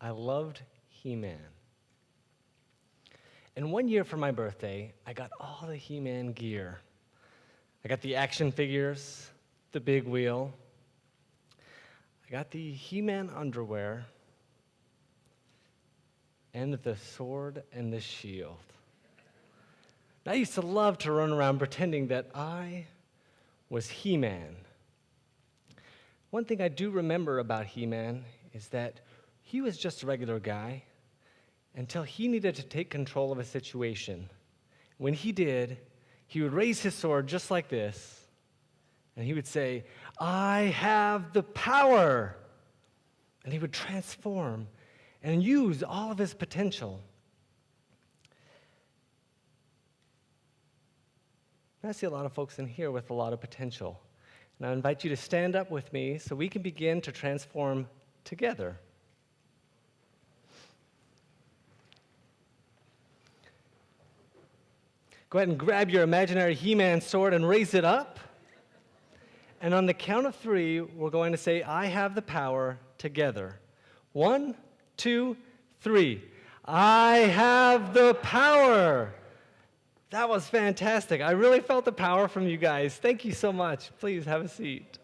I loved He-Man. And one year for my birthday, I got all the He-Man gear. I got the action figures, the big wheel. I got the He-Man underwear, and the sword and the shield. I used to love to run around pretending that I was He-Man. One thing I do remember about He-Man is that he was just a regular guy until he needed to take control of a situation. When he did, he would raise his sword just like this, and he would say, "I have the power!" And he would transform and use all of his potential. And I see a lot of folks in here with a lot of potential. And I invite you to stand up with me so we can begin to transform together. Go ahead and grab your imaginary He-Man sword and raise it up. And on the count of 3, we're going to say, "I have the power," together. 1, 2, 3. I have the power. That was fantastic. I really felt the power from you guys. Thank you so much. Please have a seat.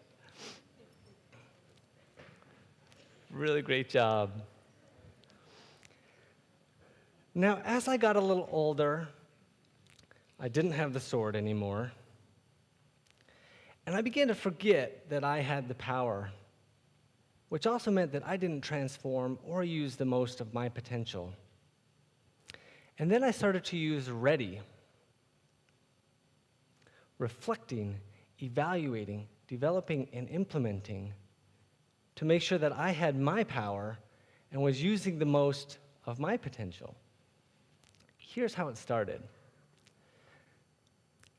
Really great job. Now, as I got a little older, I didn't have the sword anymore. And I began to forget that I had the power, which also meant that I didn't transform or use the most of my potential. And then I started to use ready, reflecting, evaluating, developing, and implementing to make sure that I had my power and was using the most of my potential. Here's how it started.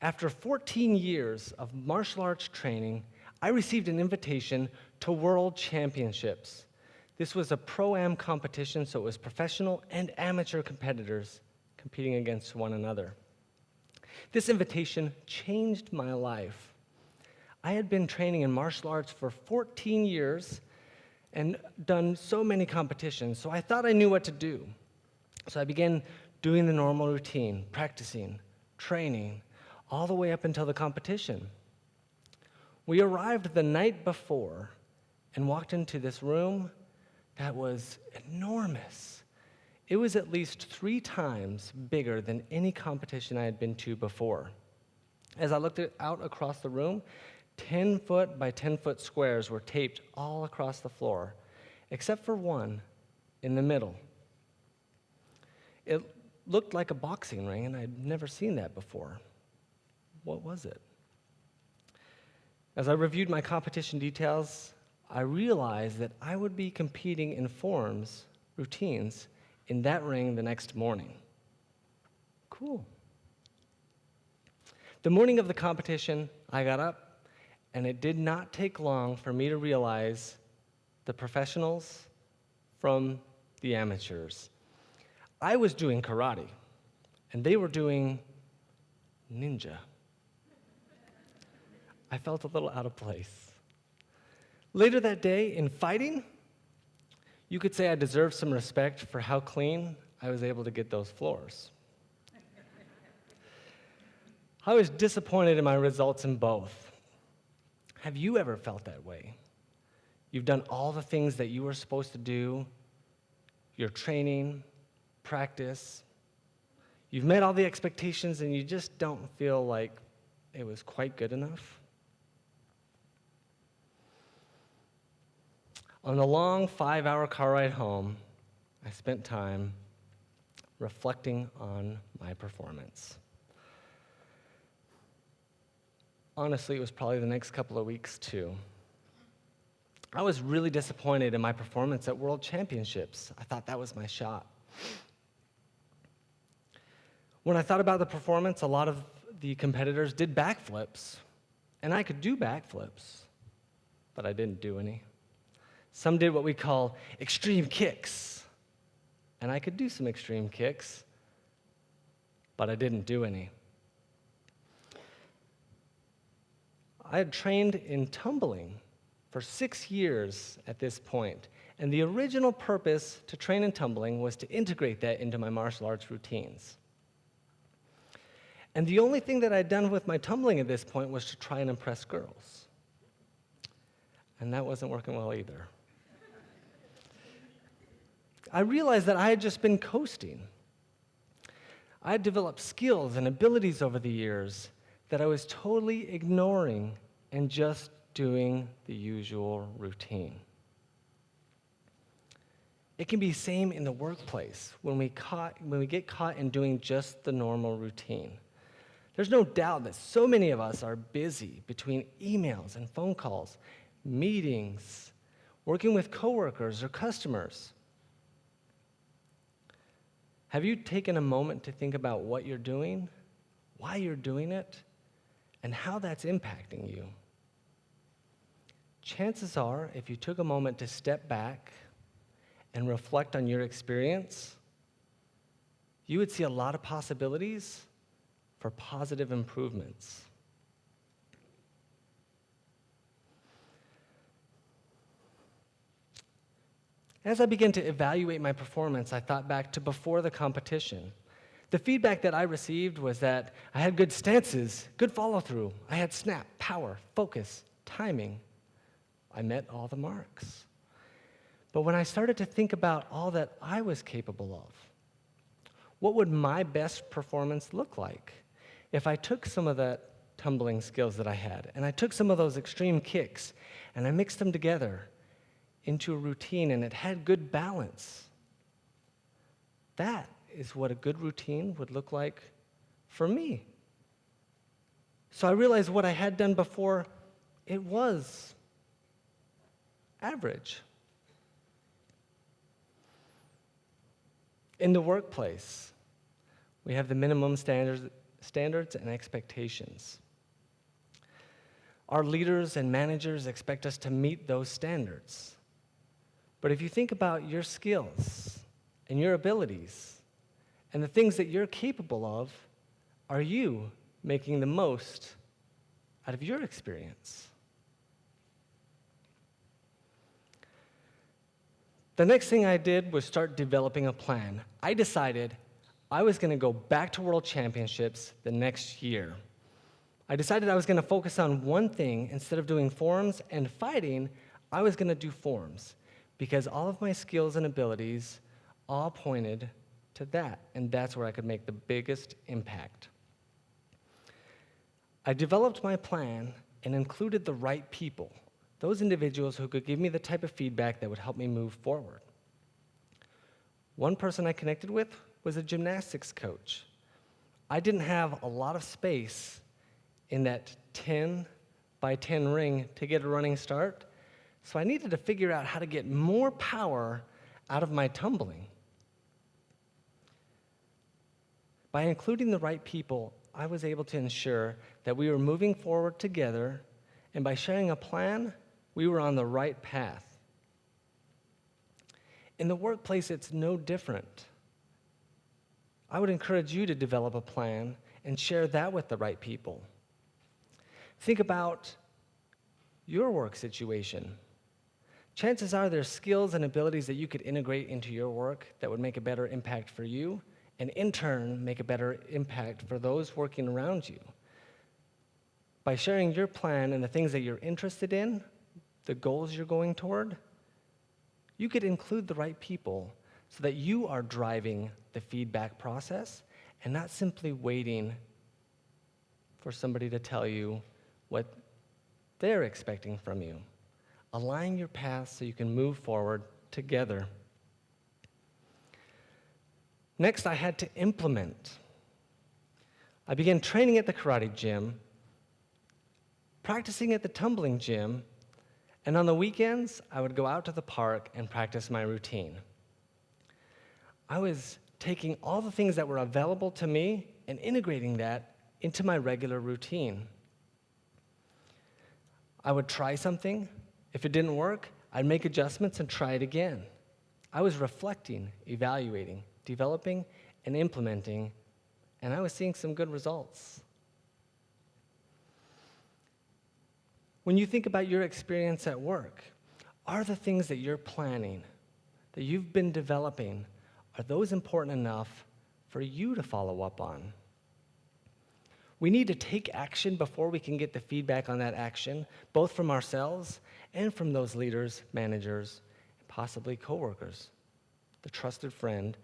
After 14 years of martial arts training, I received an invitation to World Championships. This was a pro-am competition, so it was professional and amateur competitors competing against one another. This invitation changed my life. I had been training in martial arts for 14 years and done so many competitions, so I thought I knew what to do. So I began doing the normal routine, practicing, training, all the way up until the competition. We arrived the night before and walked into this room that was enormous. It was at least 3 times bigger than any competition I had been to before. As I looked out across the room, 10-foot by 10-foot squares were taped all across the floor, except for one in the middle. It looked like a boxing ring, and I'd never seen that before. What was it? As I reviewed my competition details, I realized that I would be competing in forms, routines, in that ring the next morning. Cool. The morning of the competition, I got up, and it did not take long for me to realize the professionals from the amateurs. I was doing karate, and they were doing ninja. I felt a little out of place. Later that day, in fighting, you could say I deserved some respect for how clean I was able to get those floors. I was disappointed in my results in both. Have you ever felt that way? You've done all the things that you were supposed to do, your training, practice. You've met all the expectations, and you just don't feel like it was quite good enough? On the long 5-hour car ride home, I spent time reflecting on my performance. Honestly, it was probably the next couple of weeks, too. I was really disappointed in my performance at World Championships. I thought that was my shot. When I thought about the performance, a lot of the competitors did backflips, and I could do backflips, but I didn't do any. Some did what we call extreme kicks, and I could do some extreme kicks, but I didn't do any. I had trained in tumbling for 6 years at this point, And the original purpose to train in tumbling was to integrate that into my martial arts routines. And the only thing that I'd done with my tumbling at this point was to try and impress girls. And that wasn't working well either. I realized that I had just been coasting. I had developed skills and abilities over the years that I was totally ignoring and just doing the usual routine. It can be the same in the workplace when we get caught in doing just the normal routine. There's no doubt that so many of us are busy between emails and phone calls, meetings, working with coworkers or customers. Have you taken a moment to think about what you're doing, why you're doing it, and how that's impacting you? Chances are, if you took a moment to step back and reflect on your experience, you would see a lot of possibilities for positive improvements. As I began to evaluate my performance, I thought back to before the competition. The feedback that I received was that I had good stances, good follow-through. I had snap, power, focus, timing. I met all the marks. But when I started to think about all that I was capable of, what would my best performance look like if I took some of that tumbling skills that I had, and I took some of those extreme kicks, and I mixed them together into a routine, and it had good balance? That is what a good routine would look like for me. So I realized what I had done before, it was average. In the workplace, we have the minimum standards and expectations. Our leaders and managers expect us to meet those standards. But if you think about your skills and your abilities and the things that you're capable of, are you making the most out of your experience? The next thing I did was start developing a plan. I decided I was going to go back to World Championships the next year. I decided I was going to focus on one thing. Instead of doing forms and fighting, I was going to do forms, because all of my skills and abilities all pointed to that, and that's where I could make the biggest impact. I developed my plan and included the right people, those individuals who could give me the type of feedback that would help me move forward. One person I connected with was a gymnastics coach. I didn't have a lot of space in that 10 by 10 ring to get a running start, so I needed to figure out how to get more power out of my tumbling. By including the right people, I was able to ensure that we were moving forward together, and by sharing a plan, we were on the right path. In the workplace, it's no different. I would encourage you to develop a plan and share that with the right people. Think about your work situation. Chances are there's skills and abilities that you could integrate into your work that would make a better impact for you, and in turn, make a better impact for those working around you. By sharing your plan and the things that you're interested in, the goals you're going toward, you could include the right people so that you are driving the feedback process and not simply waiting for somebody to tell you what they're expecting from you. Align your path so you can move forward together. Next, I had to implement. I began training at the karate gym, practicing at the tumbling gym, and on the weekends, I would go out to the park and practice my routine. I was taking all the things that were available to me and integrating that into my regular routine. I would try something. If it didn't work, I'd make adjustments and try it again. I was reflecting, evaluating, developing, and implementing, and I was seeing some good results. When you think about your experience at work, are the things that you're planning, that you've been developing, are those important enough for you to follow up on? We need to take action before we can get the feedback on that action, both from ourselves and from those leaders, managers, and possibly coworkers, the trusted friend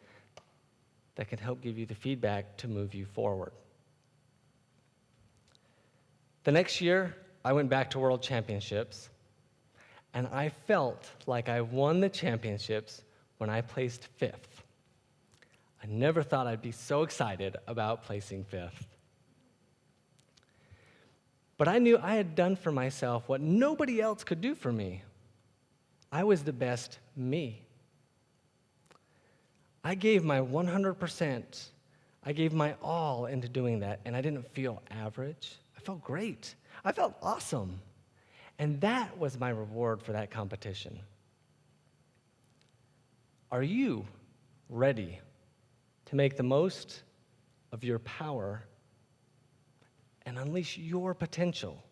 that can help give you the feedback to move you forward. The next year, I went back to World Championships, and I felt like I won the championships when I placed 5th. I never thought I'd be so excited about placing 5th. But I knew I had done for myself what nobody else could do for me. I was the best me. I gave my 100%. I gave my all into doing that, and I didn't feel average. I felt great. I felt awesome. And that was my reward for that competition. Are you ready to make the most of your power and unleash your potential?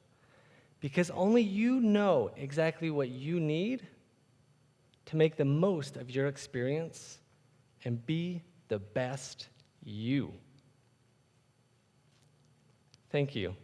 Because only you know exactly what you need to make the most of your experience and be the best you. Thank you.